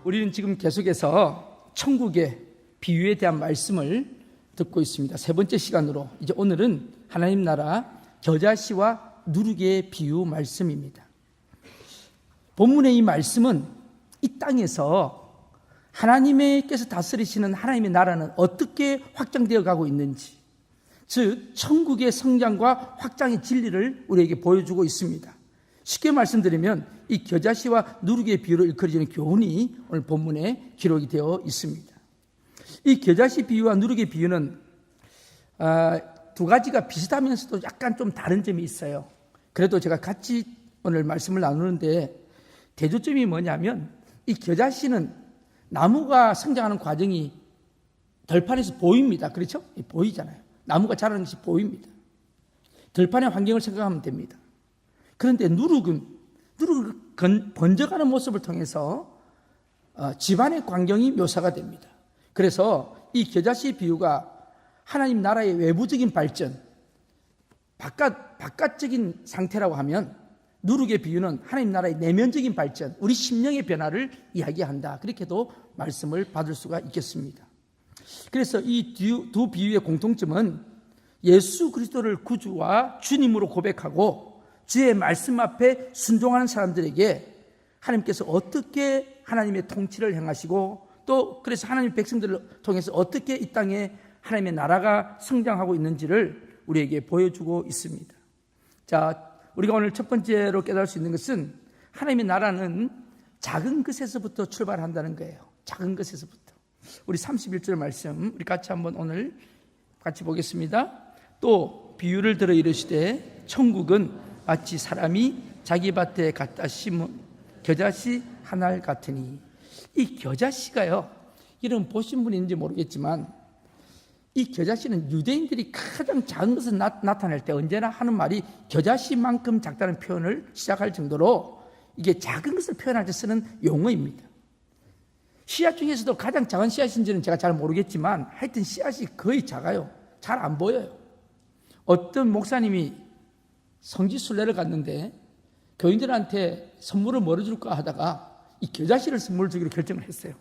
우리는 지금 계속해서 천국의 비유에 대한 말씀을 듣고 있습니다. 세 번째 시간으로 이제 오늘은 하나님 나라 겨자씨와 누룩의 비유 말씀입니다. 본문의 이 말씀은 이 땅에서 하나님께서 다스리시는 하나님의 나라는 어떻게 확장되어 가고 있는지, 즉 천국의 성장과 확장의 진리를 우리에게 보여주고 있습니다. 쉽게 말씀드리면 이 겨자씨와 누룩의 비유로 일컬어지는 교훈이 오늘 본문에 기록이 되어 있습니다. 이 겨자씨 비유와 누룩의 비유는 두 가지가 비슷하면서도 약간 좀 다른 점이 있어요. 그래도 제가 같이 오늘 말씀을 나누는데 대조점이 뭐냐면, 이 겨자씨는 나무가 성장하는 과정이 들판에서 보입니다. 그렇죠? 보이잖아요. 나무가 자라는 것이 보입니다. 들판의 환경을 생각하면 됩니다. 그런데 누룩은 번져가는 모습을 통해서 집안의 광경이 묘사가 됩니다. 그래서 이 겨자씨 비유가 하나님 나라의 외부적인 발전, 바깥적인 상태라고 하면, 누룩의 비유는 하나님 나라의 내면적인 발전, 우리 심령의 변화를 이야기한다. 그렇게도 말씀을 받을 수가 있겠습니다. 그래서 이 두 비유의 공통점은 예수 그리스도를 구주와 주님으로 고백하고 주의 말씀 앞에 순종하는 사람들에게 하나님께서 어떻게 하나님의 통치를 행하시고, 또 그래서 하나님의 백성들을 통해서 어떻게 이 땅에 하나님의 나라가 성장하고 있는지를 우리에게 보여주고 있습니다. 자, 우리가 오늘 첫 번째로 깨달을 수 있는 것은 하나님의 나라는 작은 것에서부터 출발한다는 거예요. 작은 것에서부터. 우리 31절 말씀 우리 같이 한번 오늘 같이 보겠습니다. 또 비유를 들어 이르시되 천국은 마치 사람이 자기 밭에 갖다 심은 겨자씨 한 알 같으니. 이 겨자씨가요, 이런 보신 분이 있는지 모르겠지만 이 겨자씨는 유대인들이 가장 작은 것을 나타낼 때 언제나 하는 말이 겨자씨만큼 작다는 표현을 시작할 정도로 이게 작은 것을 표현할 때 쓰는 용어입니다. 씨앗 중에서도 가장 작은 씨앗인지는 제가 잘 모르겠지만 하여튼 씨앗이 거의 작아요. 잘 안 보여요. 어떤 목사님이 성지순례를 갔는데 교인들한테 선물을 뭐를 줄까 하다가 이 겨자씨를 선물을 주기로 결정을 했어요.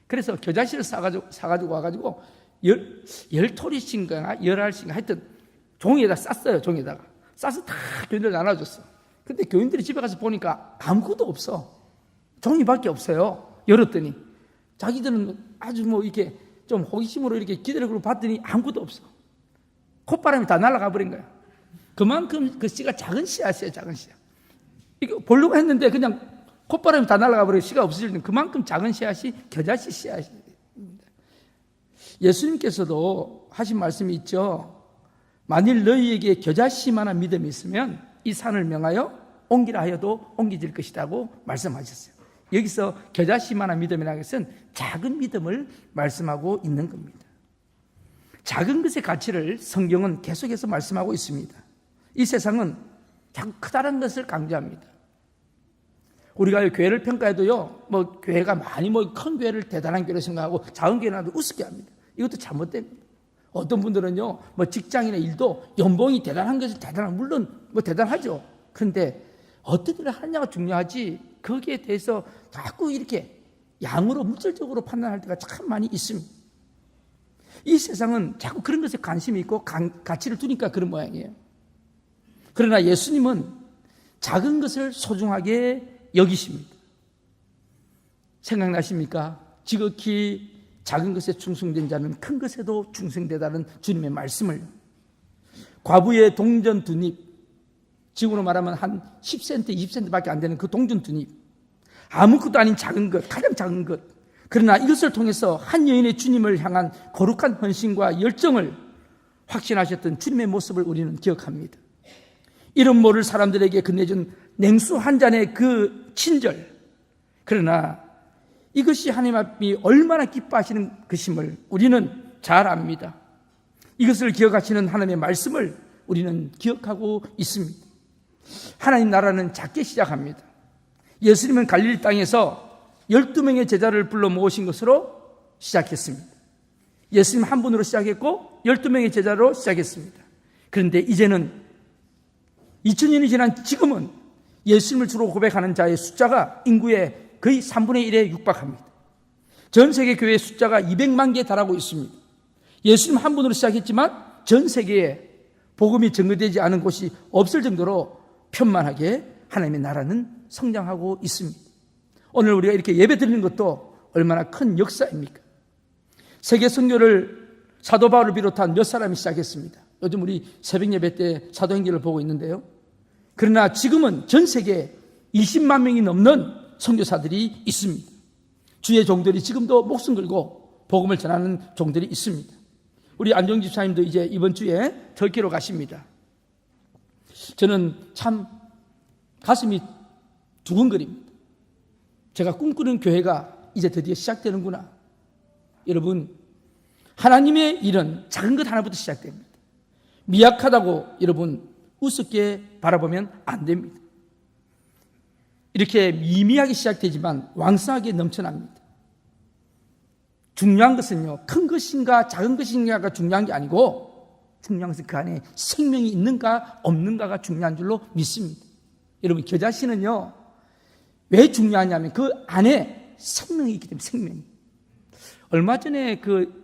그래서 겨자씨를 사가지고 와가지고 10토리씩인가 10알씩인가 하여튼 종이에다 쌌어요. 종이에다가 싸서 다 교인들 나눠줬어. 근데 교인들이 집에 가서 보니까 아무것도 없어. 종이밖에 없어요. 열었더니 자기들은 아주 이렇게 좀 호기심으로 이렇게 기다리고 봤더니 아무것도 없어. 콧바람이 다 날아가 버린 거야. 그만큼 그 씨가 작은 씨앗이에요. 작은 씨앗. 이거 보려고 했는데 그냥 콧바람이 다 날아가 버리고 씨가 없어질 때 그만큼 작은 씨앗이 겨자씨 씨앗입니다. 예수님께서도 하신 말씀이 있죠. 만일 너희에게 겨자씨만한 믿음이 있으면 이 산을 명하여 옮기라 하여도 옮겨질 것이라고 말씀하셨어요. 여기서 겨자씨만한 믿음이라는 것은 작은 믿음을 말씀하고 있는 겁니다. 작은 것의 가치를 성경은 계속해서 말씀하고 있습니다. 이 세상은 자꾸 크다는 것을 강조합니다. 우리가 교회를 평가해도요, 교회가 많이 큰 교회를 대단한 교회로 생각하고 작은 교회는 우습게 합니다. 이것도 잘못된 겁니다. 어떤 분들은요, 직장이나 일도 연봉이 대단한 것이 물론 대단하죠. 그런데 어떤 일을 하느냐가 중요하지, 거기에 대해서 자꾸 이렇게 양으로 물질적으로 판단할 때가 참 많이 있습니다. 이 세상은 자꾸 그런 것에 관심이 있고 가치를 두니까 그런 모양이에요. 그러나 예수님은 작은 것을 소중하게 여기십니다. 생각나십니까? 지극히 작은 것에 충성된 자는 큰 것에도 충성되다는 주님의 말씀을, 과부의 동전 2입, 지금으로 말하면 한 10센트, 20센트밖에 안 되는 그 동전 2입, 아무것도 아닌 작은 것, 가장 작은 것, 그러나 이것을 통해서 한 여인의 주님을 향한 거룩한 헌신과 열정을 확신하셨던 주님의 모습을 우리는 기억합니다. 이름 모를 사람들에게 건네준 냉수 한 잔의 그 친절, 그러나 이것이 하나님이 얼마나 기뻐하시는 것임을 우리는 잘 압니다. 이것을 기억하시는 하나님의 말씀을 우리는 기억하고 있습니다. 하나님 나라는 작게 시작합니다. 예수님은 갈릴리 땅에서 12명의 제자를 불러 모으신 것으로 시작했습니다. 예수님 한 분으로 시작했고 12명의 제자로 시작했습니다. 그런데 이제는 2000년이 지난 지금은 예수님을 주로 고백하는 자의 숫자가 인구의 거의 3분의 1에 육박합니다. 전 세계 교회 숫자가 200만 개에 달하고 있습니다. 예수님 한 분으로 시작했지만 전 세계에 복음이 전거되지 않은 곳이 없을 정도로 편만하게 하나님의 나라는 성장하고 있습니다. 오늘 우리가 이렇게 예배 드리는 것도 얼마나 큰 역사입니까? 세계 선교를 사도 바울을 비롯한 몇 사람이 시작했습니다. 요즘 우리 새벽 예배 때 사도행전을 보고 있는데요. 그러나 지금은 전 세계에 20만 명이 넘는 선교사들이 있습니다. 주의 종들이 지금도 목숨 걸고 복음을 전하는 종들이 있습니다. 우리 안정 집사님도 이제 이번 주에 터키로 가십니다. 저는 참 가슴이 두근거립니다. 제가 꿈꾸는 교회가 이제 드디어 시작되는구나. 여러분, 하나님의 일은 작은 것 하나부터 시작됩니다. 미약하다고 여러분 우습게 바라보면 안 됩니다. 이렇게 미미하게 시작되지만 왕성하게 넘쳐납니다. 중요한 것은요, 큰 것인가 작은 것인가가 중요한 게 아니고 중요한 것은 그 안에 생명이 있는가 없는가가 중요한 줄로 믿습니다. 여러분, 겨자씨는요 왜 중요하냐면 그 안에 생명이 있기 때문에. 생명이. 얼마 전에 그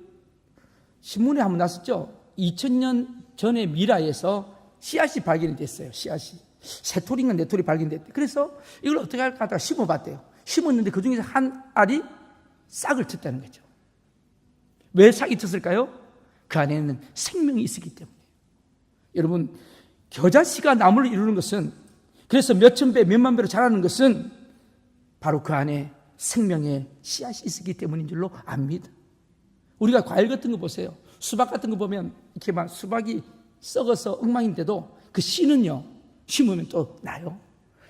신문에 한번 났었죠. 2000년 전에 미라에서 씨앗이 발견이 됐어요. 씨앗이 새토리인가 네토리 발견됐대. 그래서 이걸 어떻게 할까 하다가 심어봤대요. 심었는데 그 중에서 한 알이 싹을 텄다는 거죠. 왜 싹이 텄을까요? 그 안에는 생명이 있었기 때문에. 여러분, 겨자씨가 나무를 이루는 것은, 그래서 몇천 배 몇만 배로 자라는 것은 바로 그 안에 생명의 씨앗이 있었기 때문인 줄로 압니다. 우리가 과일 같은 거 보세요. 수박 같은 거 보면 이렇게 막 수박이 썩어서 엉망인데도 그 씨는요 심으면 또 나요.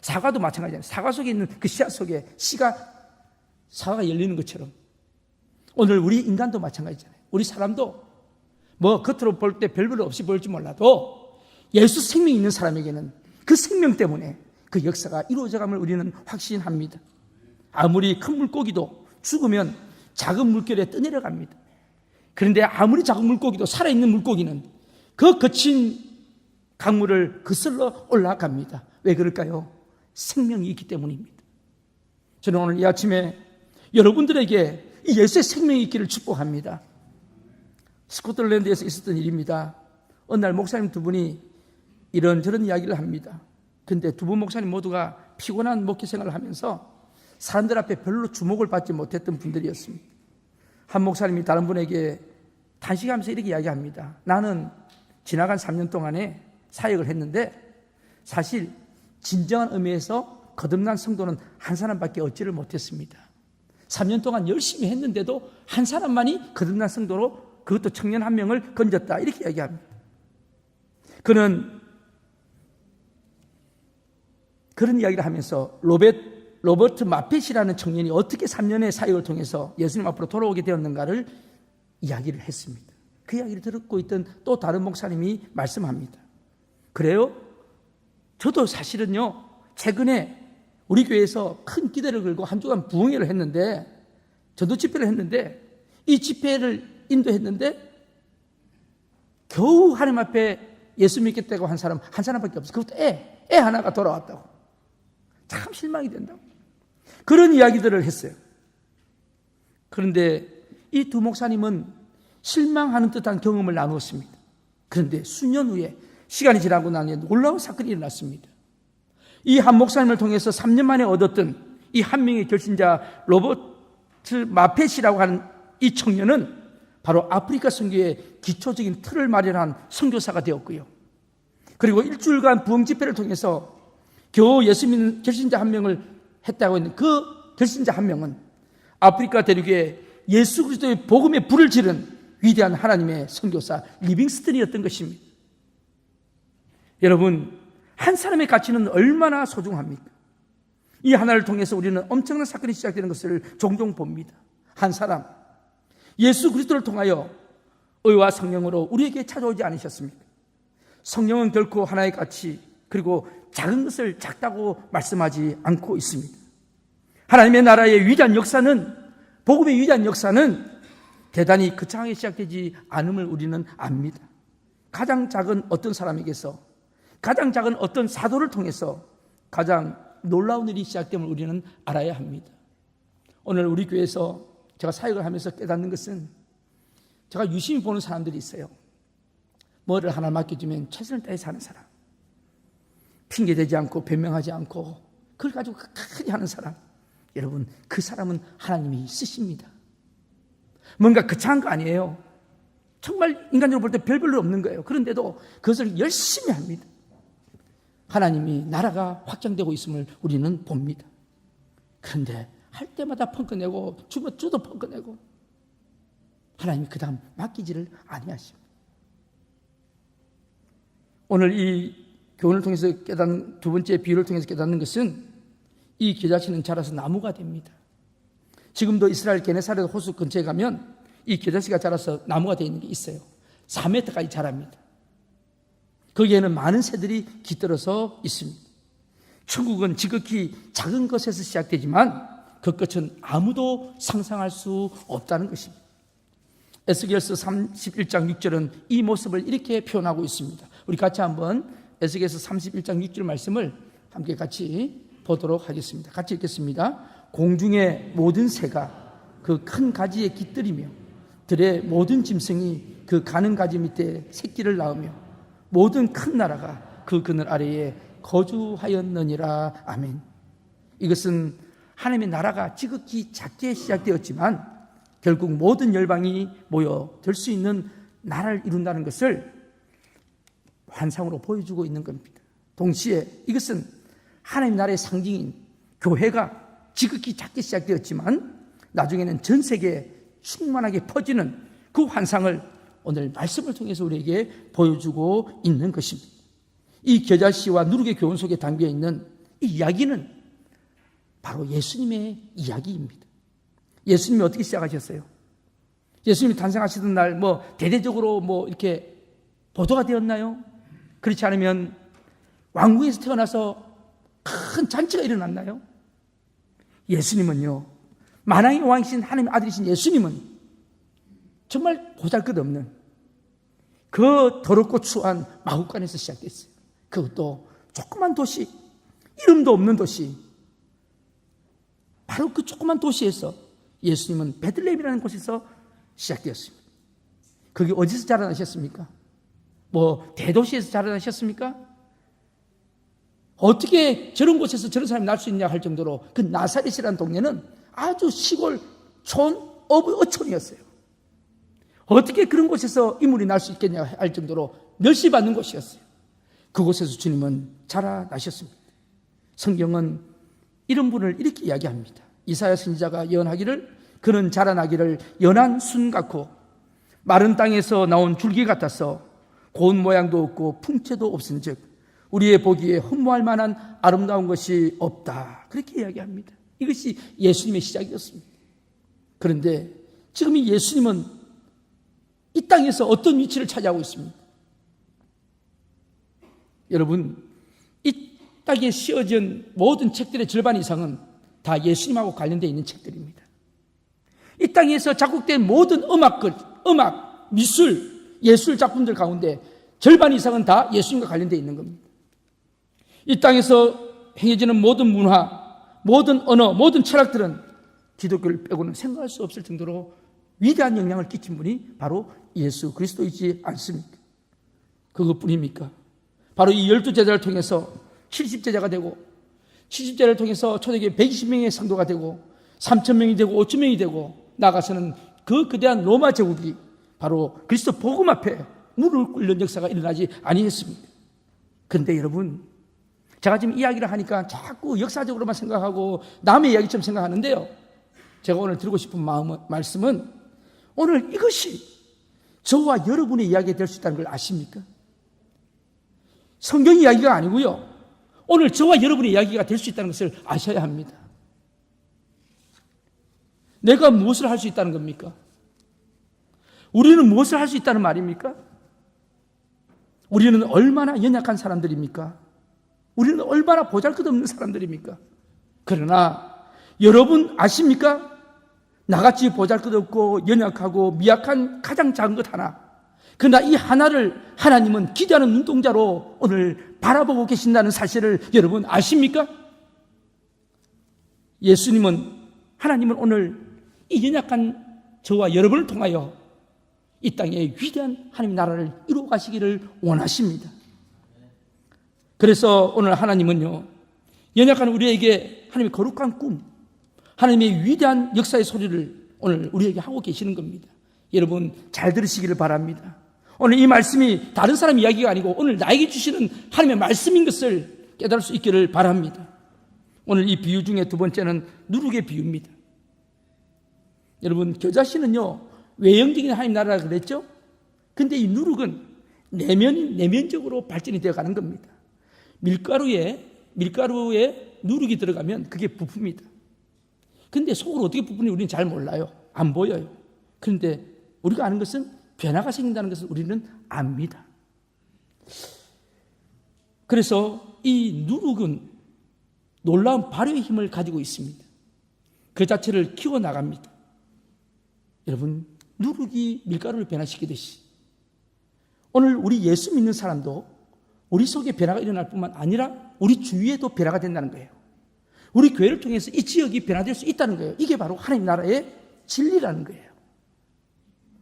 사과도 마찬가지잖아요. 사과 속에 있는 그 씨앗 속에 사과가 열리는 것처럼 오늘 우리 인간도 마찬가지잖아요. 우리 사람도 뭐 겉으로 볼 때 별별 없이 보일지 몰라도 예수 생명이 있는 사람에게는 그 생명 때문에 그 역사가 이루어져감을 우리는 확신합니다. 아무리 큰 물고기도 죽으면 작은 물결에 떠내려갑니다. 그런데 아무리 작은 물고기도 살아있는 물고기는 그 거친 강물을 거슬러 올라갑니다. 왜 그럴까요? 생명이 있기 때문입니다. 저는 오늘 이 아침에 여러분들에게 이 예수의 생명이 있기를 축복합니다. 스코틀랜드에서 있었던 일입니다. 어느 날 목사님 두 분이 이런저런 이야기를 합니다. 그런데 두 분 목사님 모두가 피곤한 목회 생활을 하면서 사람들 앞에 별로 주목을 받지 못했던 분들이었습니다. 한 목사님이 다른 분에게 단식하면서 이렇게 이야기합니다. 나는 지나간 3년 동안에 사역을 했는데 사실 진정한 의미에서 거듭난 성도는 한 사람밖에 얻지를 못했습니다. 3년 동안 열심히 했는데도 한 사람만이 거듭난 성도로, 그것도 청년 한 명을 건졌다, 이렇게 이야기합니다. 그는 그런 이야기를 하면서 로버트 마펫이라는 청년이 어떻게 3년의 사역을 통해서 예수님 앞으로 돌아오게 되었는가를 이야기를 했습니다. 그 이야기를 듣고 있던 또 다른 목사님이 말씀합니다. 그래요? 저도 사실은요, 최근에 우리 교회에서 큰 기대를 걸고 한 주간 부흥회를 했는데, 전도 집회를 했는데, 이 집회를 인도했는데 겨우 하나님 앞에 예수 믿겠다고 한 사람밖에 없어요. 그것도 애 하나가 돌아왔다고. 참 실망이 된다고. 그런 이야기들을 했어요. 그런데 이 두 목사님은 실망하는 듯한 경험을 나누었습니다. 그런데 수년 후에 시간이 지나고 나니 놀라운 사건이 일어났습니다. 이 한 목사님을 통해서 3년 만에 얻었던 이 한 명의 결신자 로버트 마펫이라고 하는 이 청년은 바로 아프리카 선교의 기초적인 틀을 마련한 선교사가 되었고요. 그리고 일주일간 부흥 집회를 통해서 겨우 예수 믿는 결신자 한 명을 했다고 했는 그 결신자 한 명은 아프리카 대륙에 예수 그리스도의 복음의 불을 지른 위대한 하나님의 선교사 리빙스턴이었던 것입니다. 여러분, 한 사람의 가치는 얼마나 소중합니까? 이 하나를 통해서 우리는 엄청난 사건이 시작되는 것을 종종 봅니다. 한 사람, 예수 그리스도를 통하여 의와 성령으로 우리에게 찾아오지 않으셨습니까? 성령은 결코 하나의 가치, 그리고 작은 것을 작다고 말씀하지 않고 있습니다. 하나님의 나라의 위대한 역사는, 복음의 위대한 역사는 대단히 거창하게 시작되지 않음을 우리는 압니다. 가장 작은 어떤 사람에게서, 가장 작은 어떤 사도를 통해서 가장 놀라운 일이 시작됨을 우리는 알아야 합니다. 오늘 우리 교회에서 제가 사역을 하면서 깨닫는 것은, 제가 유심히 보는 사람들이 있어요. 뭐를 하나 맡겨주면 최선을 다해 사는 사람, 핑계대지 않고 변명하지 않고 그걸 가지고 끝까지 하는 사람, 여러분 그 사람은 하나님이 쓰십니다. 뭔가 거창한 거 아니에요. 정말 인간적으로 볼 때 별볼일 없는 거예요. 그런데도 그것을 열심히 합니다. 하나님이 나라가 확장되고 있음을 우리는 봅니다. 그런데 할 때마다 펑크내고 주도 펑크내고 하나님이 그 다음 맡기지를 아니하십니다. 오늘 이 교훈을 통해서 깨닫는 두 번째 비유를 통해서 깨닫는 것은, 이 겨자씨는 자라서 나무가 됩니다. 지금도 이스라엘 게네사렛 호수 근처에 가면 이 겨자씨가 자라서 나무가 되어 있는 게 있어요. 4m까지 자랍니다. 거기에는 많은 새들이 깃들어서 있습니다. 천국은 지극히 작은 것에서 시작되지만 그 끝은 아무도 상상할 수 없다는 것입니다. 에스겔서 31장 6절은 이 모습을 이렇게 표현하고 있습니다. 우리 같이 한번 에스겔서 31장 6절 말씀을 함께 같이 보도록 하겠습니다. 같이 읽겠습니다. 공중의 모든 새가 그 큰 가지에 깃들이며 들의 모든 짐승이 그 가는 가지 밑에 새끼를 낳으며 모든 큰 나라가 그 그늘 아래에 거주하였느니라. 아멘. 이것은 하나님의 나라가 지극히 작게 시작되었지만 결국 모든 열방이 모여 될 수 있는 나라를 이룬다는 것을 환상으로 보여주고 있는 겁니다. 동시에 이것은 하나님 나라의 상징인 교회가 지극히 작게 시작되었지만 나중에는 전 세계에 충만하게 퍼지는 그 환상을 오늘 말씀을 통해서 우리에게 보여주고 있는 것입니다. 이 겨자씨와 누룩의 교훈 속에 담겨 있는 이 이야기는 바로 예수님의 이야기입니다. 예수님이 어떻게 시작하셨어요? 예수님이 탄생하시던 날 대대적으로 이렇게 보도가 되었나요? 그렇지 않으면 왕궁에서 태어나서 큰 잔치가 일어났나요? 예수님은요, 만왕의 왕이신 하나님의 아들이신 예수님은 정말 보잘것없는 그 더럽고 추한 마구간에서 시작됐어요. 그것도 조그만 도시, 이름도 없는 도시, 바로 그 조그만 도시에서 예수님은 베들레헴이라는 곳에서 시작되었습니다. 거기 어디서 자라나셨습니까? 대도시에서 자라나셨습니까? 어떻게 저런 곳에서 저런 사람이 날 수 있냐 할 정도로 그 나사렛이라는 동네는 아주 시골 어촌이었어요. 어떻게 그런 곳에서 인물이 날 수 있겠냐 할 정도로 멸시받는 곳이었어요. 그곳에서 주님은 자라나셨습니다. 성경은 이런 분을 이렇게 이야기합니다. 이사야 선지자가 예언하기를 그는 자라나기를 연한 순 같고 마른 땅에서 나온 줄기 같아서 고운 모양도 없고 풍채도 없은즉 우리의 보기에 흠모할 만한 아름다운 것이 없다. 그렇게 이야기합니다. 이것이 예수님의 시작이었습니다. 그런데 지금 이 예수님은 이 땅에서 어떤 위치를 차지하고 있습니까? 여러분, 이 땅에 씌어진 모든 책들의 절반 이상은 다 예수님하고 관련되어 있는 책들입니다. 이 땅에서 작곡된 모든 음악, 미술, 예술 작품들 가운데 절반 이상은 다 예수님과 관련되어 있는 겁니다. 이 땅에서 행해지는 모든 문화, 모든 언어, 모든 철학들은 기독교를 빼고는 생각할 수 없을 정도로 위대한 영향을 끼친 분이 바로 예수 그리스도이지 않습니까? 그것뿐입니까? 바로 이 12제자를 통해서 70제자가 되고 70제자를 통해서 초대교회 120명의 성도가 되고 3,000명이 되고 5,000명이 되고 나아가서는 그 거대한 로마 제국이 바로 그리스도 복음 앞에 무릎을 꿇는 역사가 일어나지 아니했습니다. 그런데 여러분, 제가 지금 이야기를 하니까 자꾸 역사적으로만 생각하고 남의 이야기처럼 생각하는데요, 제가 오늘 드리고 싶은 말씀은 오늘 이것이 저와 여러분의 이야기가 될 수 있다는 걸 아십니까? 성경 이야기가 아니고요, 오늘 저와 여러분의 이야기가 될 수 있다는 것을 아셔야 합니다. 내가 무엇을 할 수 있다는 겁니까? 우리는 무엇을 할 수 있다는 말입니까? 우리는 얼마나 연약한 사람들입니까? 우리는 얼마나 보잘것없는 사람들입니까? 그러나 여러분 아십니까? 나같이 보잘것없고 연약하고 미약한 가장 작은 것 하나, 그러나 이 하나를 하나님은 기대하는 눈동자로 오늘 바라보고 계신다는 사실을 여러분 아십니까? 하나님은 오늘 이 연약한 저와 여러분을 통하여 이 땅에 위대한 하나님의 나라를 이루어 가시기를 원하십니다. 그래서 오늘 하나님은요, 연약한 우리에게 하나님의 거룩한 꿈, 하나님의 위대한 역사의 소리를 오늘 우리에게 하고 계시는 겁니다. 여러분 잘 들으시기를 바랍니다. 오늘 이 말씀이 다른 사람 이야기가 아니고 오늘 나에게 주시는 하나님의 말씀인 것을 깨달을 수 있기를 바랍니다. 오늘 이 비유 중에 두 번째는 누룩의 비유입니다. 여러분 겨자씨는요 외형적인 하나님 나라라 그랬죠? 근데 이 누룩은 내면적으로 발전이 되어 가는 겁니다. 밀가루에 누룩이 들어가면 그게 부품이다. 근데 속으로 어떻게 부품인지 우리는 잘 몰라요. 안 보여요. 그런데 우리가 아는 것은 변화가 생긴다는 것을 우리는 압니다. 그래서 이 누룩은 놀라운 발효의 힘을 가지고 있습니다. 그 자체를 키워나갑니다. 여러분 누룩이 밀가루를 변화시키듯이 오늘 우리 예수 믿는 사람도 우리 속에 변화가 일어날 뿐만 아니라 우리 주위에도 변화가 된다는 거예요. 우리 교회를 통해서 이 지역이 변화될 수 있다는 거예요. 이게 바로 하나님 나라의 진리라는 거예요.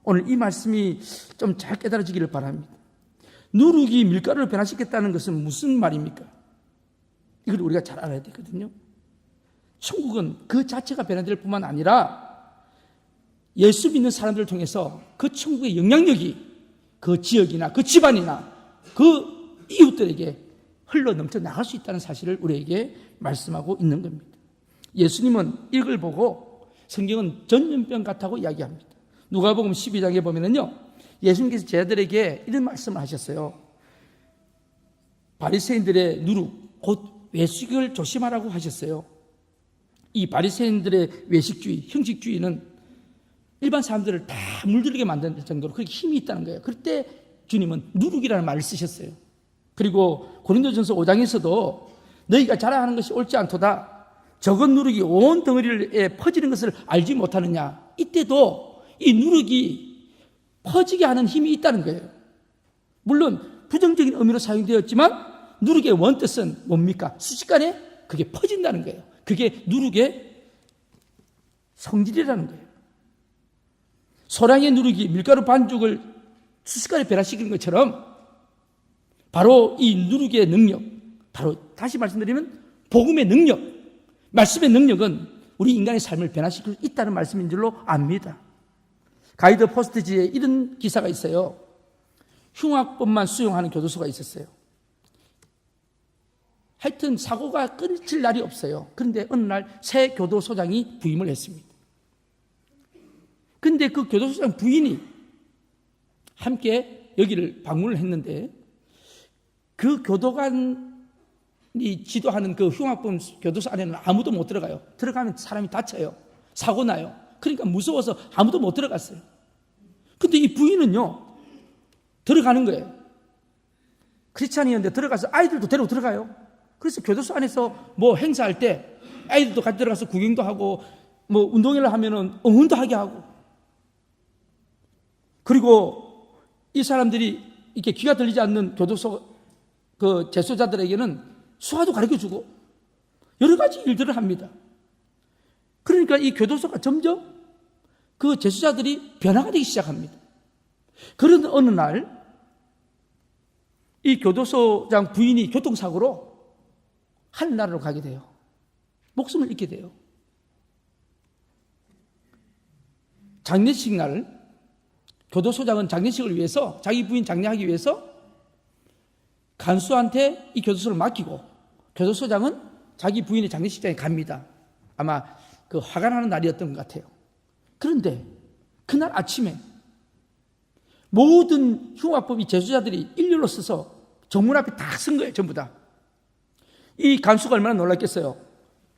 오늘 이 말씀이 좀 잘 깨달아지기를 바랍니다. 누룩이 밀가루를 변화시켰다는 것은 무슨 말입니까? 이걸 우리가 잘 알아야 되거든요. 천국은 그 자체가 변화될 뿐만 아니라 예수 믿는 사람들을 통해서 그 천국의 영향력이 그 지역이나 그 집안이나 그 이웃들에게 흘러 넘쳐 나갈 수 있다는 사실을 우리에게 말씀하고 있는 겁니다. 예수님은 이걸 보고 성경은 전염병 같다고 이야기합니다. 누가복음 12장에 보면은요, 예수님께서 제자들에게 이런 말씀을 하셨어요. 바리새인들의 누룩, 곧 외식을 조심하라고 하셨어요. 이 바리새인들의 외식주의, 형식주의는 일반 사람들을 다 물들게 만드는 정도로 그렇게 힘이 있다는 거예요. 그때 주님은 누룩이라는 말을 쓰셨어요. 그리고 고린도전서 5장에서도 너희가 자랑하는 것이 옳지 않도다. 적은 누룩이 온 덩어리에 퍼지는 것을 알지 못하느냐. 이때도 이 누룩이 퍼지게 하는 힘이 있다는 거예요. 물론 부정적인 의미로 사용되었지만 누룩의 원뜻은 뭡니까? 순식간에 그게 퍼진다는 거예요. 그게 누룩의 성질이라는 거예요. 소량의 누룩이 밀가루 반죽을 순식간에 변화시키는 것처럼 바로 이 누룩의 능력, 바로 다시 말씀드리면 복음의 능력, 말씀의 능력은 우리 인간의 삶을 변화시킬 수 있다는 말씀인 줄로 압니다. 가이드 포스트지에 이런 기사가 있어요. 흉악법만 수용하는 교도소가 있었어요. 하여튼 사고가 끊질 날이 없어요. 그런데 어느 날 새 교도소장이 부임을 했습니다. 근데 그 교도소장 부인이 함께 여기를 방문을 했는데 그 교도관이 지도하는 그 흉악범 교도소 안에는 아무도 못 들어가요. 들어가면 사람이 다쳐요. 사고 나요. 그러니까 무서워서 아무도 못 들어갔어요. 근데 이 부인은요, 들어가는 거예요. 크리스찬이었는데 들어가서 아이들도 데리고 들어가요. 그래서 교도소 안에서 뭐 행사할 때 아이들도 같이 들어가서 구경도 하고 뭐 운동회를 하면은 응원도 하게 하고, 그리고 이 사람들이 이렇게 귀가 들리지 않는 교도소 그 재소자들에게는 수화도 가르쳐주고 여러 가지 일들을 합니다. 그러니까 이 교도소가 점점 그 재소자들이 변화가 되기 시작합니다. 그런 어느 날 이 교도소장 부인이 교통사고로 하늘나라로 가게 돼요. 목숨을 잃게 돼요. 장례식 날 교도소장은 장례식을 위해서 자기 부인 장례하기 위해서 간수한테 이 교도소를 맡기고 교도소장은 자기 부인의 장례식장에 갑니다. 아마 그 화가 나는 날이었던 것 같아요. 그런데 그날 아침에 모든 흉악범 재수자들이 일렬로 서서 정문 앞에 다 쓴 거예요. 전부 다. 이 간수가 얼마나 놀랐겠어요.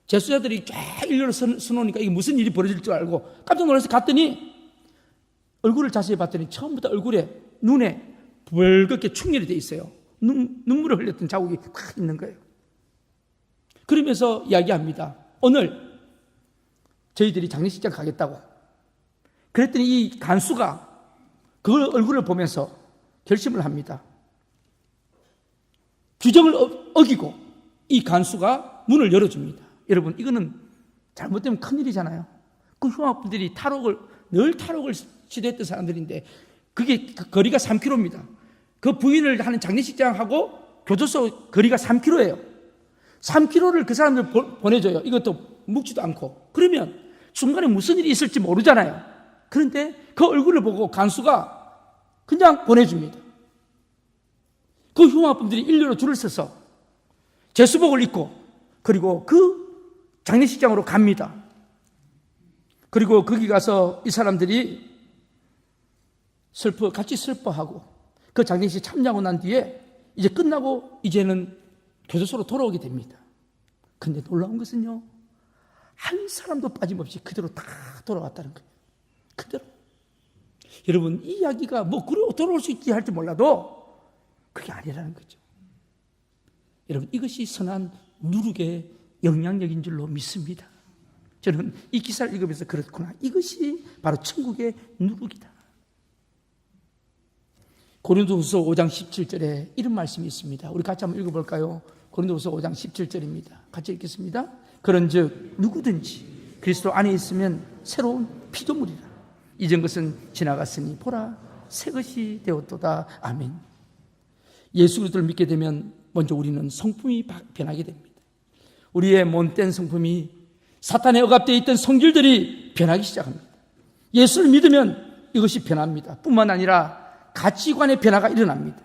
재수자들이 쫙 일렬로 서놓으니까 이게 무슨 일이 벌어질 줄 알고 깜짝 놀라서 갔더니 얼굴을 자세히 봤더니 처음부터 얼굴에 눈에 벌겋게 충혈이 돼 있어요. 눈물을 흘렸던 자국이 팍 있는 거예요. 그러면서 이야기합니다. 오늘 저희들이 장례식장 가겠다고. 그랬더니 이 간수가 그 얼굴을 보면서 결심을 합니다. 규정을 어기고 이 간수가 문을 열어줍니다. 여러분, 이거는 잘못되면 큰일이잖아요. 그 흉악분들이 늘 탈옥을 시도했던 사람들인데 그게 거리가 3km입니다. 그 부인을 하는 장례식장하고 교도소 거리가 3km예요. 3km를 그 사람들 보내줘요. 이것도 묵지도 않고. 그러면 중간에 무슨 일이 있을지 모르잖아요. 그런데 그 얼굴을 보고 간수가 그냥 보내줍니다. 그 흉악분들이 일렬로 줄을 서서 제수복을 입고 그리고 그 장례식장으로 갑니다. 그리고 거기 가서 이 사람들이 같이 슬퍼하고 그 장례식 참여하고 난 뒤에 이제 끝나고 이제는 교도소로 돌아오게 됩니다. 근데 놀라운 것은요, 한 사람도 빠짐없이 그대로 다 돌아왔다는 거예요. 그대로. 여러분, 이 이야기가 뭐 돌아올 수 있지 할지 몰라도 그게 아니라는 거죠. 여러분, 이것이 선한 누룩의 영향력인 줄로 믿습니다. 저는 이 기사를 읽으면서 그렇구나. 이것이 바로 천국의 누룩이다. 고린도후서 5장 17절에 이런 말씀이 있습니다. 우리 같이 한번 읽어볼까요? 고린도후서 5장 17절입니다. 같이 읽겠습니다. 그런즉 누구든지 그리스도 안에 있으면 새로운 피조물이라. 이전 것은 지나갔으니 보라 새 것이 되었도다. 아멘. 예수 그리스도를 믿게 되면 먼저 우리는 성품이 변하게 됩니다. 우리의 못된 성품이 사탄에 억압되어 있던 성질들이 변하기 시작합니다. 예수를 믿으면 이것이 변합니다. 뿐만 아니라 가치관의 변화가 일어납니다.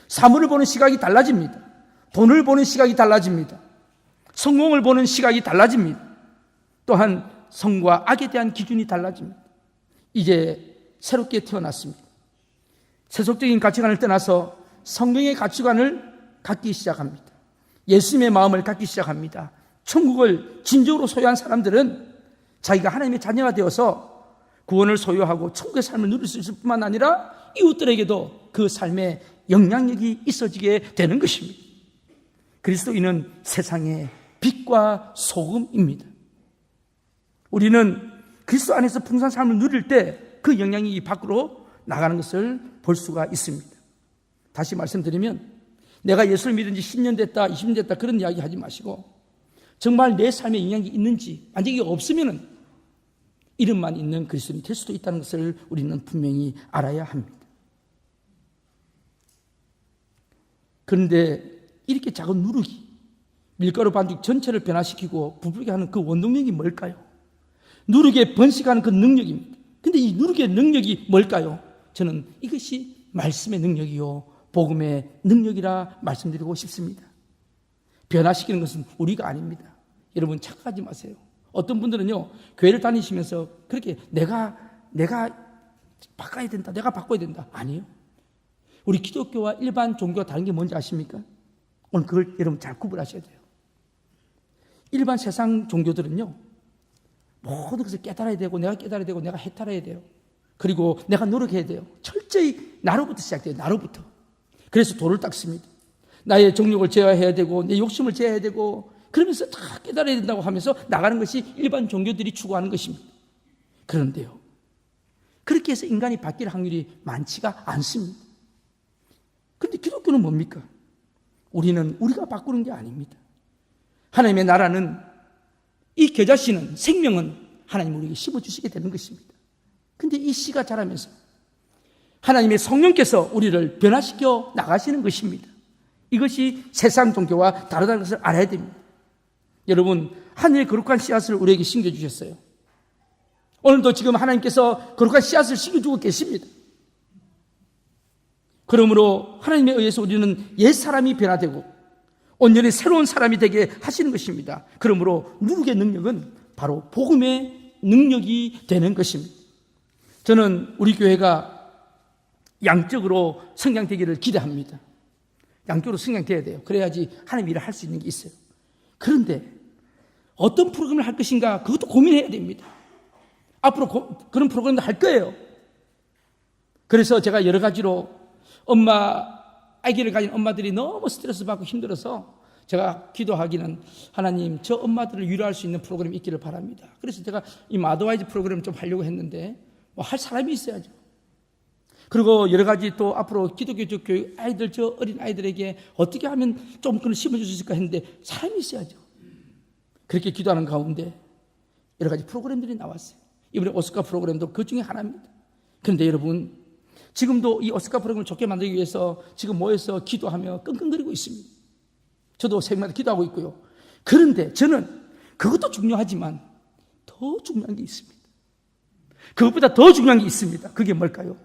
사물을 보는 시각이 달라집니다. 돈을 보는 시각이 달라집니다. 성공을 보는 시각이 달라집니다. 또한 성과 악에 대한 기준이 달라집니다. 이제 새롭게 태어났습니다. 세속적인 가치관을 떠나서 성경의 가치관을 갖기 시작합니다. 예수님의 마음을 갖기 시작합니다. 천국을 진정으로 소유한 사람들은 자기가 하나님의 자녀가 되어서 구원을 소유하고 천국의 삶을 누릴 수 있을 뿐만 아니라 이웃들에게도 그 삶에 영향력이 있어지게 되는 것입니다. 그리스도인은 세상의 빛과 소금입니다. 우리는 그리스도 안에서 풍성한 삶을 누릴 때 그 영향이 밖으로 나가는 것을 볼 수가 있습니다. 다시 말씀드리면 내가 예수를 믿은 지 10년 됐다, 20년 됐다 그런 이야기 하지 마시고 정말 내 삶에 영향이 있는지, 만약에 없으면 이름만 있는 그리스도인이 될 수도 있다는 것을 우리는 분명히 알아야 합니다. 그런데 이렇게 작은 누룩이 밀가루 반죽 전체를 변화시키고 부풀게 하는 그 원동력이 뭘까요? 누룩에 번식하는 그 능력입니다. 근데 이 누룩의 능력이 뭘까요? 저는 이것이 말씀의 능력이요 복음의 능력이라 말씀드리고 싶습니다. 변화시키는 것은 우리가 아닙니다. 여러분 착각하지 마세요. 어떤 분들은요 교회를 다니시면서 그렇게 내가 바꿔야 된다, 내가 바꿔야 된다. 아니에요. 우리 기독교와 일반 종교가 다른 게 뭔지 아십니까? 오늘 그걸 여러분 잘 구분하셔야 돼요. 일반 세상 종교들은요 모든 것을 깨달아야 되고 내가 깨달아야 되고 내가 해탈해야 돼요. 그리고 내가 노력해야 돼요. 철저히 나로부터 시작돼요. 나로부터. 그래서 도를 닦습니다. 나의 정욕을 제어해야 되고 내 욕심을 제어해야 되고 그러면서 다 깨달아야 된다고 하면서 나가는 것이 일반 종교들이 추구하는 것입니다. 그런데요 그렇게 해서 인간이 바뀔 확률이 많지가 않습니다. 그런데 기독교는 뭡니까? 우리는 우리가 바꾸는 게 아닙니다. 하나님의 나라는 이 겨자씨는 생명은 하나님 우리에게 심어주시게 되는 것입니다. 그런데 이 씨가 자라면서 하나님의 성령께서 우리를 변화시켜 나가시는 것입니다. 이것이 세상 종교와 다르다는 것을 알아야 됩니다. 여러분 하늘의 거룩한 씨앗을 우리에게 심겨주셨어요. 오늘도 지금 하나님께서 거룩한 씨앗을 심겨주고 계십니다. 그러므로 하나님에 의해서 우리는 옛사람이 변화되고 온전히 새로운 사람이 되게 하시는 것입니다. 그러므로 누룩의 능력은 바로 복음의 능력이 되는 것입니다. 저는 우리 교회가 양적으로 성장되기를 기대합니다. 양적으로 성장돼야 돼요. 그래야지 하나님 일을 할 수 있는 게 있어요. 그런데 어떤 프로그램을 할 것인가 그것도 고민해야 됩니다. 앞으로 그런 프로그램도 할 거예요. 그래서 제가 여러 가지로 아기를 가진 엄마들이 너무 스트레스 받고 힘들어서 제가 기도하기는 하나님 저 엄마들을 위로할 수 있는 프로그램이 있기를 바랍니다. 그래서 제가 이 마더와이즈 프로그램 좀 하려고 했는데 할 사람이 있어야죠. 그리고 여러 가지 또 앞으로 기독교 교육 아이들 저 어린 아이들에게 어떻게 하면 좀 그걸 심어줄 수 있을까 했는데 사람이 있어야죠. 그렇게 기도하는 가운데 여러 가지 프로그램들이 나왔어요. 이번에 오스카 프로그램도 그 중에 하나입니다. 그런데 여러분, 지금도 이 오스카 프로그램을 좋게 만들기 위해서 지금 모여서 기도하며 끙끙거리고 있습니다. 저도 새벽마다 기도하고 있고요. 그런데 저는 그것도 중요하지만 더 중요한 게 있습니다. 그것보다 더 중요한 게 있습니다. 그게 뭘까요?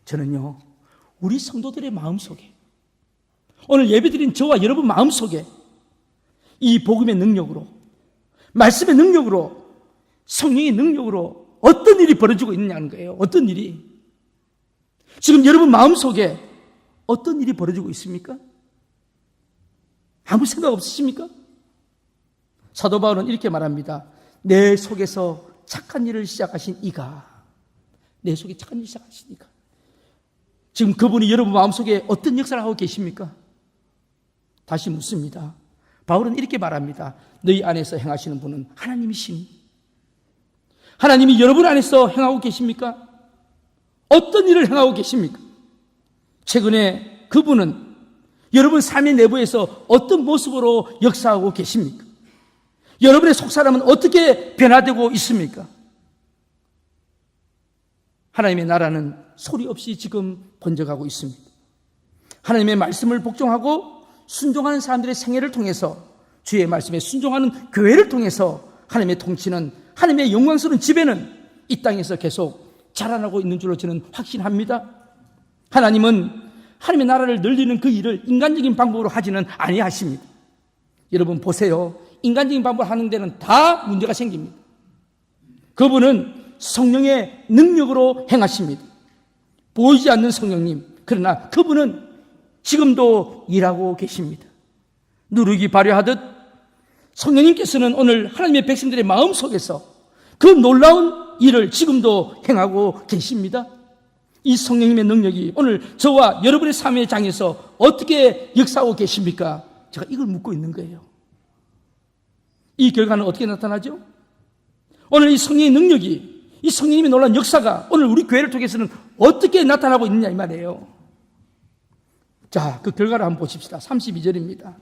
저는요, 우리 성도들의 마음속에, 오늘 예배드린 저와 여러분 마음속에 이 복음의 능력으로, 말씀의 능력으로, 성령의 능력으로 어떤 일이 벌어지고 있느냐는 거예요. 어떤 일이. 지금 여러분 마음속에 어떤 일이 벌어지고 있습니까? 아무 생각 없으십니까? 사도 바울은 이렇게 말합니다. 내 속에서 착한 일을 시작하신 이가, 내 속에 착한 일을 시작하신 이가. 지금 그분이 여러분 마음속에 어떤 역사를 하고 계십니까? 다시 묻습니다. 바울은 이렇게 말합니다. 너희 안에서 행하시는 분은 하나님이시니, 하나님이 여러분 안에서 행하고 계십니까? 어떤 일을 행하고 계십니까? 최근에 그분은 여러분 삶의 내부에서 어떤 모습으로 역사하고 계십니까? 여러분의 속사람은 어떻게 변화되고 있습니까? 하나님의 나라는 소리 없이 지금 번져가고 있습니다. 하나님의 말씀을 복종하고 순종하는 사람들의 생애를 통해서, 주의 말씀에 순종하는 교회를 통해서 하나님의 통치는, 하나님의 영광스러운 지배는 이 땅에서 계속 자라나고 있는 줄로 저는 확신합니다. 하나님은 하나님의 나라를 늘리는 그 일을 인간적인 방법으로 하지는 아니하십니다. 여러분 보세요. 인간적인 방법으로 하는 데는 다 문제가 생깁니다. 그분은 성령의 능력으로 행하십니다. 보이지 않는 성령님. 그러나 그분은 지금도 일하고 계십니다. 누룩이 발효하듯 성령님께서는 오늘 하나님의 백성들의 마음속에서 그 놀라운 일을 지금도 행하고 계십니다. 이 성령님의 능력이 오늘 저와 여러분의 삶의 장에서 어떻게 역사하고 계십니까? 제가 이걸 묻고 있는 거예요. 이 결과는 어떻게 나타나죠? 오늘 이 성령의 능력이, 이 성령님의 놀라운 역사가 오늘 우리 교회를 통해서는 어떻게 나타나고 있느냐 이 말이에요. 자, 그 결과를 한번 보십시다. 32절입니다.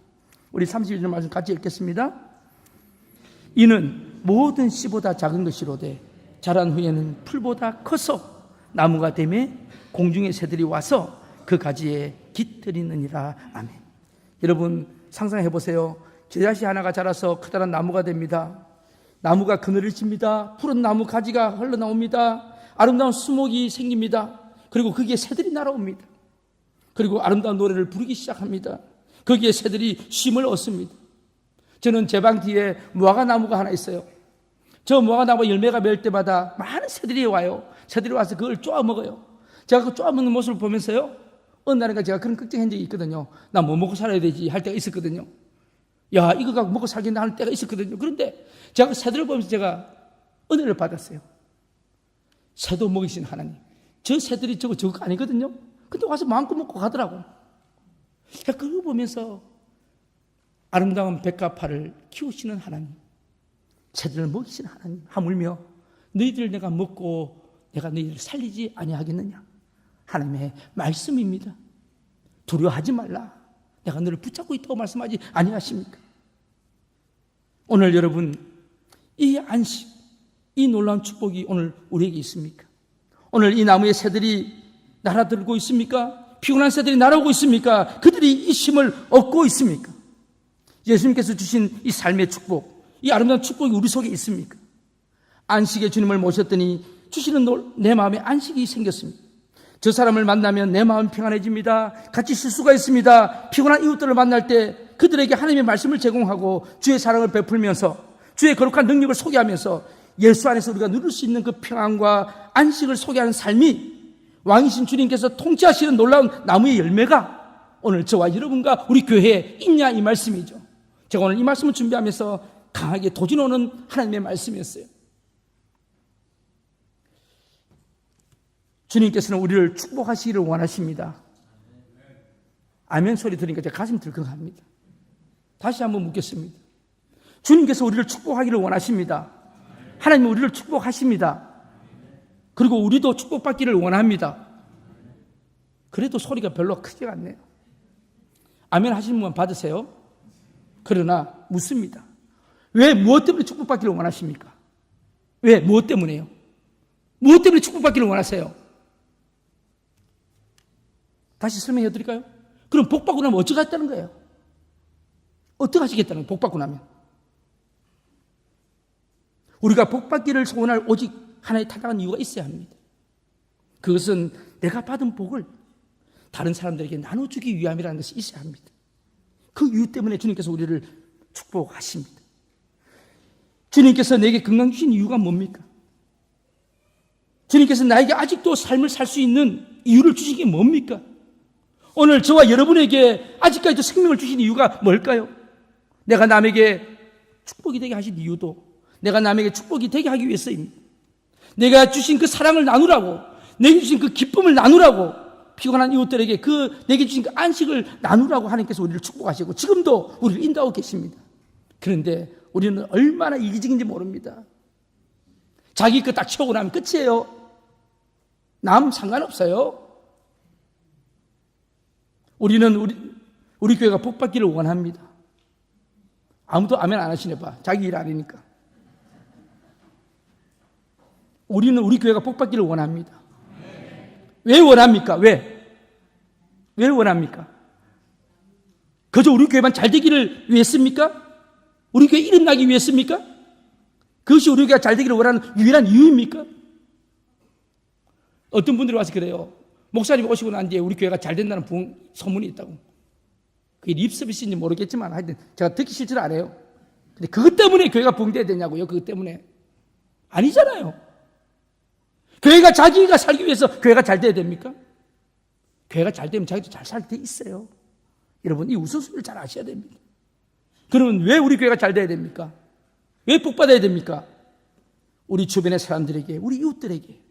우리 32절 말씀 같이 읽겠습니다. 이는 모든 씨보다 작은 것이로되 자란 후에는 풀보다 커서 나무가 되매 공중의 새들이 와서 그 가지에 깃들이느니라. 아멘. 여러분 상상해 보세요. 겨자씨 하나가 자라서 커다란 나무가 됩니다. 나무가 그늘을 칩니다. 푸른 나무 가지가 흘러나옵니다. 아름다운 수목이 생깁니다. 그리고 거기에 새들이 날아옵니다. 그리고 아름다운 노래를 부르기 시작합니다. 거기에 새들이 쉼을 얻습니다. 저는 제 방 뒤에 무화과 나무가 하나 있어요. 저 무화과 나무 열매가 맺을 때마다 많은 새들이 와요. 새들이 와서 그걸 쪼아 먹어요. 제가 그 쪼아 먹는 모습을 보면서요, 어느 날인가 제가 그런 걱정한 적이 있거든요. 나 뭐 먹고 살아야 되지 할 때가 있었거든요. 야, 이거 갖고 먹고 살겠나 할 때가 있었거든요. 그런데 제가 그 새들을 보면서 제가 은혜를 받았어요. 새도 먹이신 하나님. 저 새들이 저거 아니거든요. 근데 와서 마음껏 먹고 가더라고. 제가 그거 보면서 아름다운 백합화를 키우시는 하나님, 새들을 먹이시는 하나님, 하물며 너희들 내가 먹고 내가 너희들을 살리지 아니하겠느냐. 하나님의 말씀입니다. 두려워하지 말라. 내가 너를 붙잡고 있다고 말씀하지 아니하십니까? 오늘 여러분 이 안식, 이 놀라운 축복이 오늘 우리에게 있습니까? 오늘 이 나무의 새들이 날아들고 있습니까? 피곤한 새들이 날아오고 있습니까? 그들이 이 쉼을 얻고 있습니까? 예수님께서 주신 이 삶의 축복, 이 아름다운 축복이 우리 속에 있습니까? 안식의 주님을 모셨더니 주시는 내 마음에 안식이 생겼습니다. 저 사람을 만나면 내 마음 평안해집니다. 같이 쉴 수가 있습니다. 피곤한 이웃들을 만날 때 그들에게 하나님의 말씀을 제공하고 주의 사랑을 베풀면서 주의 거룩한 능력을 소개하면서 예수 안에서 우리가 누릴 수 있는 그 평안과 안식을 소개하는 삶이 왕이신 주님께서 통치하시는 놀라운 나무의 열매가 오늘 저와 여러분과 우리 교회에 있냐 이 말씀이죠. 제가 오늘 이 말씀을 준비하면서 강하게 도전오는 하나님의 말씀이었어요. 주님께서는 우리를 축복하시기를 원하십니다. 아멘 소리 들으니까 제 가슴이 들컥합니다. 다시 한번 묻겠습니다. 주님께서 우리를 축복하기를 원하십니다. 하나님은 우리를 축복하십니다. 그리고 우리도 축복받기를 원합니다. 그래도 소리가 별로 크지가 않네요. 아멘 하시는 분 받으세요. 그러나 묻습니다. 왜 무엇 때문에 축복받기를 원하십니까? 왜? 무엇 때문에요? 무엇 때문에 축복받기를 원하세요? 다시 설명해 드릴까요? 그럼 복 받고 나면 어떻게 하겠다는 거예요? 어떻게 하시겠다는 거예요? 복 받고 나면. 우리가 복 받기를 소원할 오직 하나의 타당한 이유가 있어야 합니다. 그것은 내가 받은 복을 다른 사람들에게 나눠주기 위함이라는 것이 있어야 합니다. 그 이유 때문에 주님께서 우리를 축복하십니다. 주님께서 내게 건강 주신 이유가 뭡니까? 주님께서 나에게 아직도 삶을 살 수 있는 이유를 주신 게 뭡니까? 오늘 저와 여러분에게 아직까지도 생명을 주신 이유가 뭘까요? 내가 남에게 축복이 되게 하신 이유도 내가 남에게 축복이 되게 하기 위해서입니다. 내가 주신 그 사랑을 나누라고, 내게 주신 그 기쁨을 나누라고, 피곤한 이웃들에게 내게 주신 그 안식을 나누라고 하나님께서 우리를 축복하시고 지금도 우리를 인도하고 계십니다. 그런데 우리는 얼마나 이기적인지 모릅니다. 자기 거 딱 채우고 나면 끝이에요. 남 상관없어요. 우리는 우리 교회가 복받기를 원합니다. 아무도 아멘 안 하시네 봐. 자기 일 아니니까. 우리는 우리 교회가 복받기를 원합니다. 왜 원합니까? 왜 원합니까? 그저 우리 교회만 잘 되기를 위해습니까? 우리 교회 이름 나기 위해습니까? 그것이 우리 교회가 잘 되기를 원하는 유일한 이유입니까? 어떤 분들이 와서 그래요. 목사님 오시고 난 뒤에 우리 교회가 잘 된다는 소문이 있다고. 그게 립서비스인지 모르겠지만 하여튼 제가 듣기 싫지는 않아요. 근데 그것 때문에 교회가 붕괴해야 되냐고요? 그것 때문에. 아니잖아요. 교회가 자기가 살기 위해서 교회가 잘 돼야 됩니까? 교회가 잘 되면 자기도 잘 살 때 있어요. 여러분 이 우선순위를 잘 아셔야 됩니다. 그러면 왜 우리 교회가 잘 돼야 됩니까? 왜 복받아야 됩니까? 우리 주변의 사람들에게, 우리 이웃들에게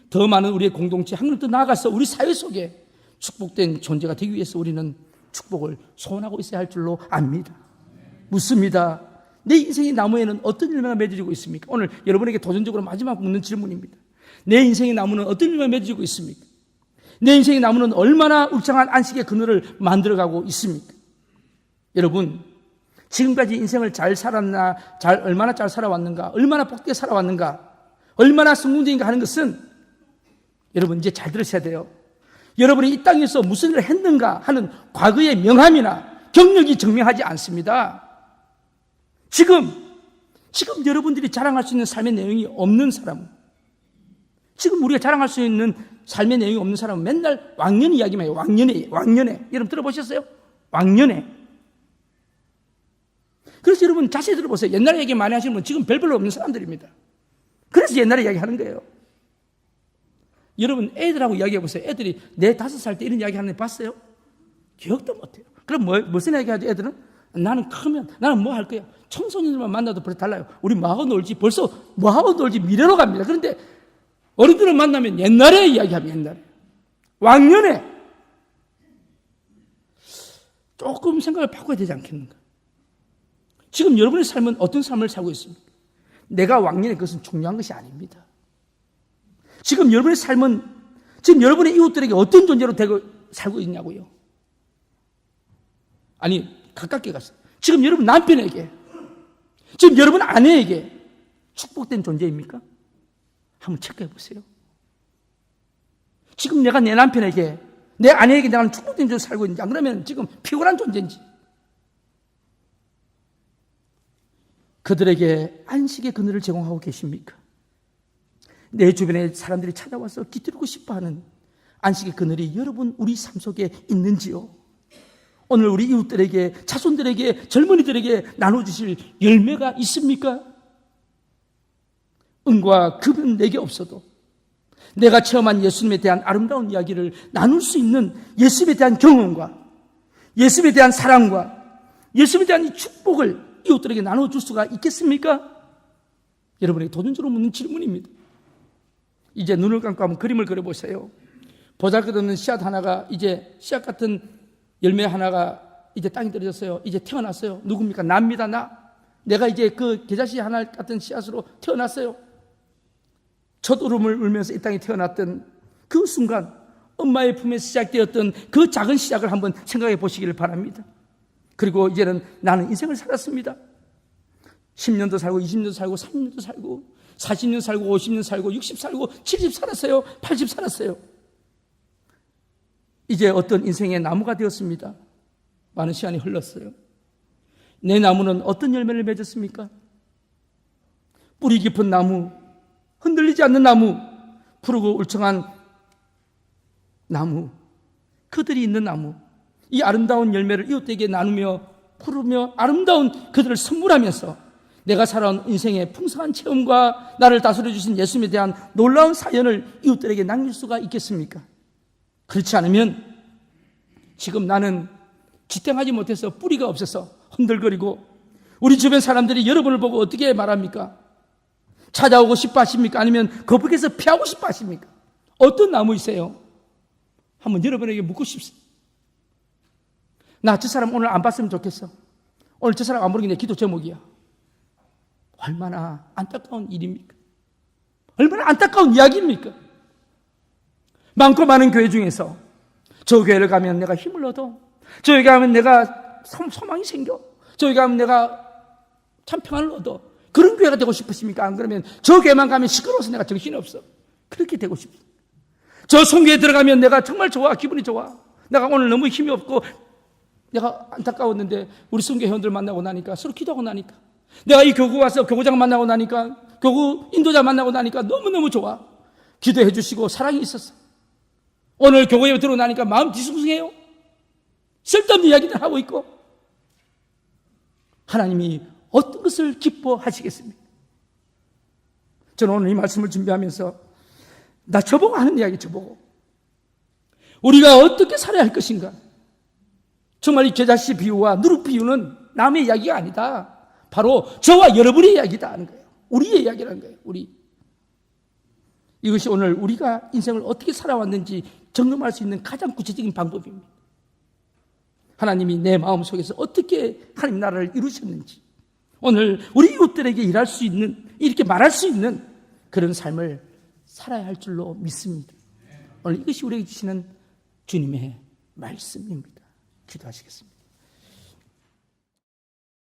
더 많은 우리의 공동체, 한 걸음 더 나아가서 우리 사회 속에 축복된 존재가 되기 위해서 우리는 축복을 소원하고 있어야 할 줄로 압니다. 묻습니다. 내 인생의 나무에는 어떤 열매가 맺어지고 있습니까? 오늘 여러분에게 도전적으로 마지막 묻는 질문입니다. 내 인생의 나무는 어떤 열매가 맺어지고 있습니까? 내 인생의 나무는 얼마나 울창한 안식의 그늘을 만들어가고 있습니까? 여러분, 지금까지 인생을 잘 살았나, 얼마나 잘 살아왔는가, 얼마나 복되게 살아왔는가, 얼마나 성공적인가 하는 것은 여러분 이제 잘 들으셔야 돼요. 여러분이 이 땅에서 무슨 일을 했는가 하는 과거의 명함이나 경력이 증명하지 않습니다. 지금 여러분들이 자랑할 수 있는 삶의 내용이 없는 사람은, 지금 우리가 자랑할 수 있는 삶의 내용이 없는 사람은 맨날 왕년 이야기만 해요. 왕년에. 여러분 들어보셨어요? 왕년에. 그래서 여러분 자세히 들어보세요. 옛날에 얘기 많이 하시는 분 지금 별로 없는 사람들입니다. 그래서 옛날에 이야기 하는 거예요. 여러분 애들하고 이야기해 보세요. 애들이 내 5살 때 이런 이야기 하는 애 봤어요? 기억도 못해요. 그럼 무슨 이야기 하죠? 애들은 나는 크면 나는 뭐 할 거야. 청소년들만 만나도 벌써 달라요. 우리 뭐하고 놀지, 벌써 뭐하고 놀지 미래로 갑니다. 그런데 어른들을 만나면 옛날에 이야기하면 옛날에, 왕년에. 조금 생각을 바꿔야 되지 않겠는가? 지금 여러분의 삶은 어떤 삶을 살고 있습니까? 내가 왕년에 그것은 중요한 것이 아닙니다. 지금 여러분의 삶은 지금 여러분의 이웃들에게 어떤 존재로 되고 살고 있냐고요? 아니, 가깝게 가서 지금 여러분 남편에게, 지금 여러분 아내에게 축복된 존재입니까? 한번 체크해 보세요. 지금 내가 내 남편에게, 내 아내에게 내가 축복된 존재로 살고 있는지, 안 그러면 지금 피곤한 존재인지, 그들에게 안식의 그늘을 제공하고 계십니까? 내 주변에 사람들이 찾아와서 깃들고 싶어하는 안식의 그늘이 여러분 우리 삶 속에 있는지요? 오늘 우리 이웃들에게, 자손들에게, 젊은이들에게 나눠주실 열매가 있습니까? 은과 금은 내게 없어도 내가 체험한 예수님에 대한 아름다운 이야기를 나눌 수 있는 예수님에 대한 경험과 예수님에 대한 사랑과 예수님에 대한 이 축복을 이웃들에게 나눠줄 수가 있겠습니까? 여러분에게 도전적으로 묻는 질문입니다. 이제 눈을 감고 한번 그림을 그려보세요. 보잘것없는 씨앗 하나가, 이제 씨앗 같은 열매 하나가 이제 땅에 떨어졌어요. 이제 태어났어요. 누굽니까? 나입니다. 내가 이제 그 겨자씨 하나 같은 씨앗으로 태어났어요. 첫 울음을 울면서 이 땅에 태어났던 그 순간, 엄마의 품에서 시작되었던 그 작은 시작을 한번 생각해 보시기를 바랍니다. 그리고 이제는 나는 인생을 살았습니다. 10년도 살고 20년도 살고 30년도 살고 40년 살고 50년 살고 60 살고 70 살았어요. 80 살았어요. 이제 어떤 인생의 나무가 되었습니다. 많은 시간이 흘렀어요. 내 나무는 어떤 열매를 맺었습니까? 뿌리 깊은 나무, 흔들리지 않는 나무, 푸르고 울창한 나무, 그들이 있는 나무, 이 아름다운 열매를 이웃에게 나누며 부르며 아름다운 그들을 선물하면서 내가 살아온 인생의 풍성한 체험과 나를 다스려 주신 예수님에 대한 놀라운 사연을 이웃들에게 남길 수가 있겠습니까? 그렇지 않으면 지금 나는 지탱하지 못해서 뿌리가 없어서 흔들거리고, 우리 주변 사람들이 여러분을 보고 어떻게 말합니까? 찾아오고 싶어 하십니까? 아니면 거북해서 피하고 싶어 하십니까? 어떤 나무이세요? 한번 여러분에게 묻고 싶습니다. 나 저 사람 오늘 안 봤으면 좋겠어. 오늘 저 사람 안 보는 게 내 기도 제목이야. 얼마나 안타까운 일입니까? 얼마나 안타까운 이야기입니까? 많고 많은 교회 중에서 저 교회를 가면 내가 힘을 얻어, 저 교회 가면 내가 소망이 생겨, 저 교회 가면 내가 참 평안을 얻어, 그런 교회가 되고 싶으십니까? 안 그러면 저 교회만 가면 시끄러워서 내가 정신이 없어, 그렇게 되고 싶습니다. 저 송교회 들어가면 내가 정말 좋아, 기분이 좋아, 내가 오늘 너무 힘이 없고 내가 안타까웠는데 우리 성교 회원들 만나고 나니까, 서로 기도하고 나니까, 내가 이 교구 와서 교구장 만나고 나니까, 교구 인도자 만나고 나니까 너무너무 좋아, 기도해 주시고 사랑이 있었어. 오늘 교구에 들어오고 나니까 마음 뒤숭숭해요. 쓸데없는 이야기들 하고 있고. 하나님이 어떤 것을 기뻐하시겠습니까? 저는 오늘 이 말씀을 준비하면서 나 저보고 하는 이야기, 저보고 우리가 어떻게 살아야 할 것인가. 정말 이 겨자씨 비유와 누룩 비유는 남의 이야기가 아니다. 바로 저와 여러분의 이야기다 하는 거예요. 우리의 이야기라는 거예요. 이것이 오늘 우리가 인생을 어떻게 살아왔는지 점검할 수 있는 가장 구체적인 방법입니다. 하나님이 내 마음속에서 어떻게 하나님 나라를 이루셨는지, 오늘 우리 이웃들에게 일할 수 있는, 이렇게 말할 수 있는 그런 삶을 살아야 할 줄로 믿습니다. 오늘 이것이 우리에게 주시는 주님의 말씀입니다. 기도하시겠습니다.